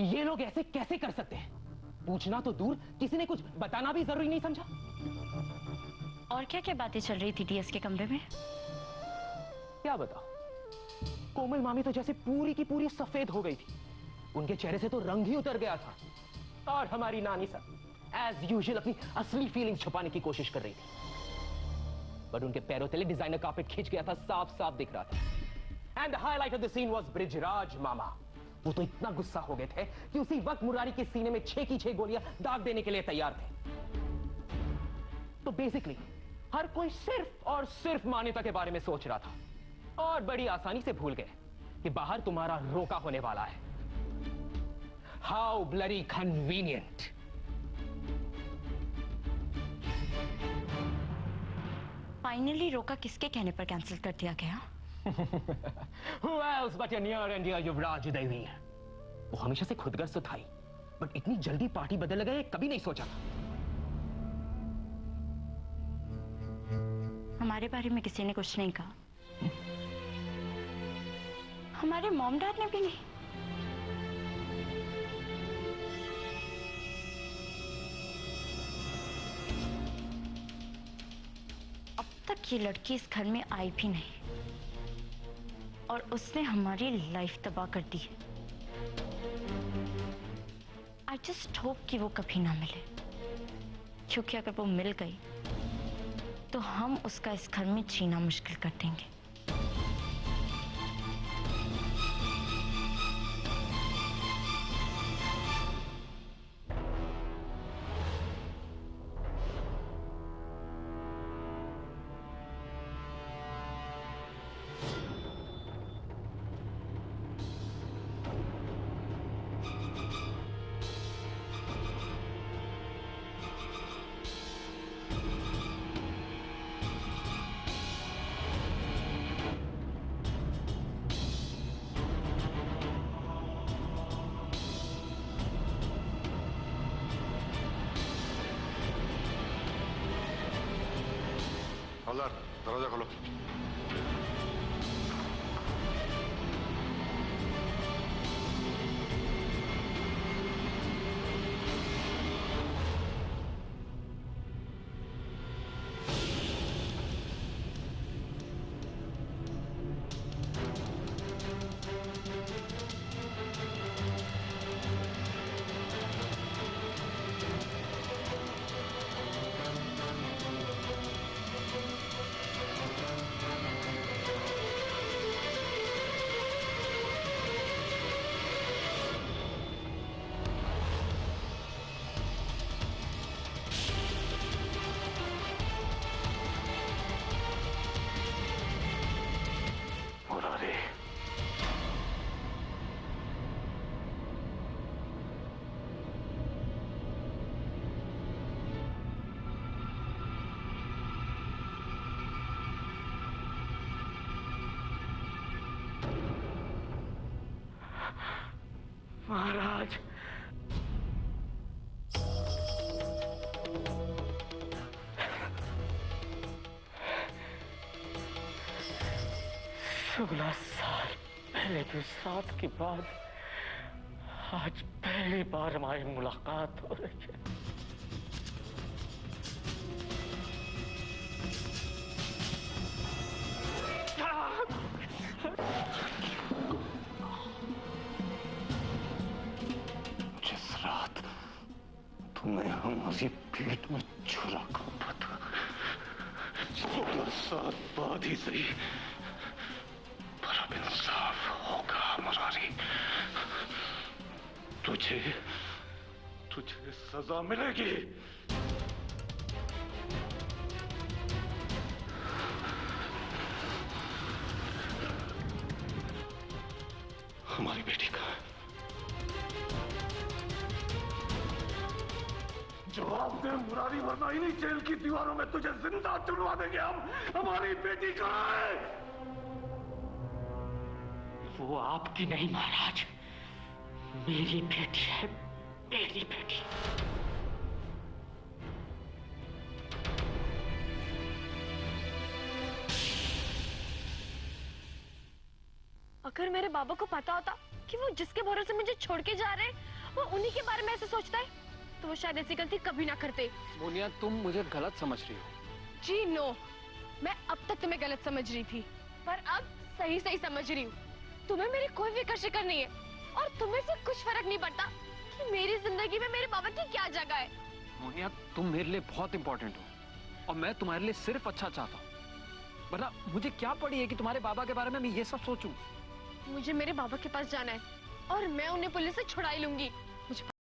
ये लोग ऐसे कैसे कर सकते हैं? पूछना तो दूर, किसी ने कुछ बताना भी जरूरी नहीं समझा। और क्या क्या बातें चल रही थी टीएस के कमरे में? क्या बताओ, कोमल मामी तो जैसे पूरी की पूरी सफेद हो गई थी। उनके चेहरे से तो रंग ही उतर गया था। और हमारी नानी सब एज यूजुअल अपनी असली फीलिंग्स छुपाने की कोशिश कर रही थी। बट उनके पैरों तले डिजाइनर कार्पेट खिंच गया था, साफ साफ दिख रहा था। And the highlight of the scene was Brijraj मामा। वो तो इतना गुस्सा हो गए थे कि उसी वक्त मुरारी के सीने में 6 की 6 गोलियां दाग देने के लिए तैयार थे। तो बेसिकली हर कोई सिर्फ और सिर्फ मान्यता के बारे में सोच रहा था और बड़ी आसानी से भूल गए कि बाहर तुम्हारा रोका होने वाला है। How bloody convenient. फाइनली रोका किसके कहने पर कैंसिल कर दिया गया? Who else but your near and dear युवराज देवी? वो हमेशा से खुदगर्ज तो था ही, बट इतनी जल्दी पार्टी बदल गए कभी नहीं सोचा। हमारे बारे में किसी ने कुछ नहीं कहा? हमारे मॉम डैड ने भी नहीं? अब तक ये लड़की इस घर में आई भी नहीं और उसने हमारी लाइफ तबाह कर दी है। आई जस्ट होप कि वो कभी ना मिले, क्योंकि अगर वो मिल गई तो हम उसका इस घर में जीना मुश्किल कर देंगे। हवलदार, दरवाजा खोलो। महाराज, सोलह साल पहले की साथ के बाद आज पहली बार हमारी मुलाकात हो रही है। जिस रात तुम्हें हमारी पीठ में छुरा कांपा था, 16 साल बाद ही सही, पर अब इंसाफ होगा मुरारी। तुझे सजा मिलेगी। हमारी बेटी का जवाब दे मुरारी, वरना इन्हीं जेल की दीवारों में तुझे जिंदा चुनवा देंगे हम। हमारी बेटी कहाँ है? वो आपकी नहीं महाराज, मेरी बेटी है, मेरी बेटी। अगर मेरे बाबा को पता होता कि वो जिसके भरोसे मुझे छोड़ के जा रहे हैं वो उन्हीं के बारे में ऐसे सोचता है, तो वो शायद ऐसी गलती कभी ना करते। मोनिया, तुम मुझे गलत समझ रही हो। जी नो, मैं अब तक तुम्हें गलत समझ रही थी, पर अब सही सही समझ रही हूँ। तुम्हें मेरी कोई फिक्र नहीं है और तुम्हें से कुछ फर्क नहीं पड़ता कि मेरी जिंदगी में मेरे बाबा की क्या जगह है। मोनिया, तुम मेरे लिए बहुत इंपॉर्टेंट हो और मैं तुम्हारे लिए सिर्फ अच्छा चाहता हूँ, वरना मुझे क्या पड़ी है कि तुम्हारे बाबा के बारे में मैं ये सब सोचूं। मुझे मेरे बाबा के पास जाना है और मैं उन्हें पुलिस से छुड़ा ही लूंगी। मुझे